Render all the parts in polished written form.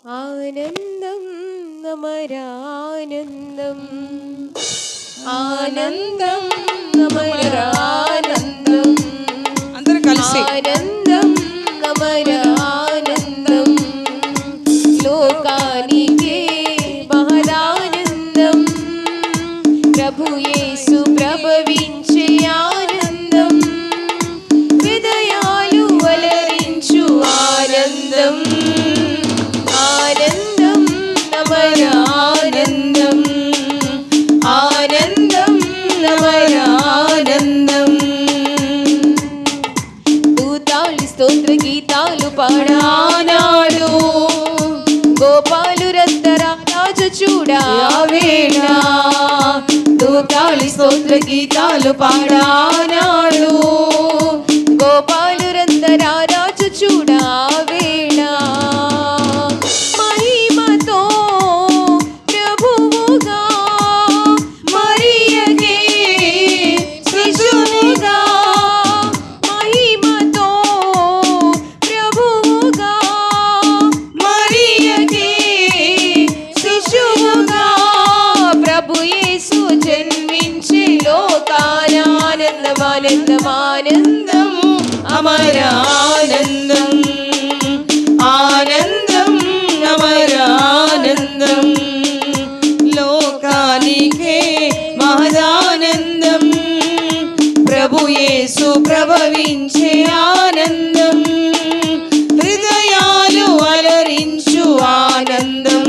ఆనందం అమరానందం, ఆనందం అమరానందం, అందరూ కలిసి ఆనందం అమరానందం, లోకానికే మహదానందం, ప్రభు యేసు ప్రభవించే ఆనందం, హృదయాలు అలరించు ఆనందం, ఆనందం అమరానందం, ఆనందం అమరానందం. దూతాలు స్తోత్ర గీతాలు పాడానాడు, గోపాలు రక్తరాజు చూడావేళ, దూతాలు స్తోత్ర గీతాలు పాడానాడు, గోపాలు రక్తరాజు చూడావేళ, మహిమతో ప్రభువుగా మరియకే శిశువుగా, మహిమతో ప్రభువుగా మరియకే శిశువుగా, ప్రభు యేసు జన్మించే లోకాన ఆనందం, ఆనందం, ఆనందం అమరానందం, ఆనందం అమరానందం, లోకానికే మహదానందం, ప్రభు యేసు ప్రభవించే ఆనందం, హృదయాలు అలరించు ఆనందం,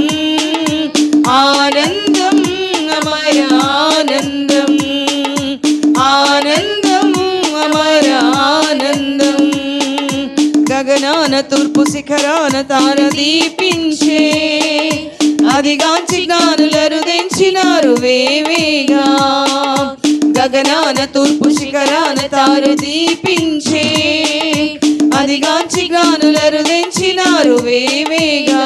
ఆనందం అమరానందం, ఆనందం అమరానందం. గగనాన తూర్పు శిఖరాన తార దీపించే, అదిగాంచి జ్ఞానులరు తెంచినారు వేవేగా, గగనాన తూర్పు శిఖరాన తార దీపించే, అదిగాంచి జ్ఞానులరు తెంచినారు వేవేగా,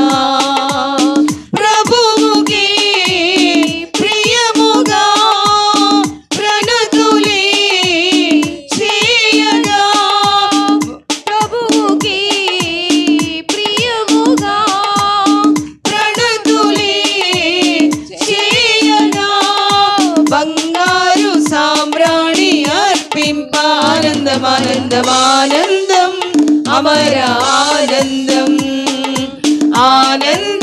ప్రభువుకి ప్రియముగా ప్రణతులే చేయగా, ప్రభువుకి ప్రియముగా ప్రణతులే చేయగా, బంగారు సామ్రాణి అర్పింప ఆనందం, ఆనందం, ఆనందం అమరానందం, ఆనందం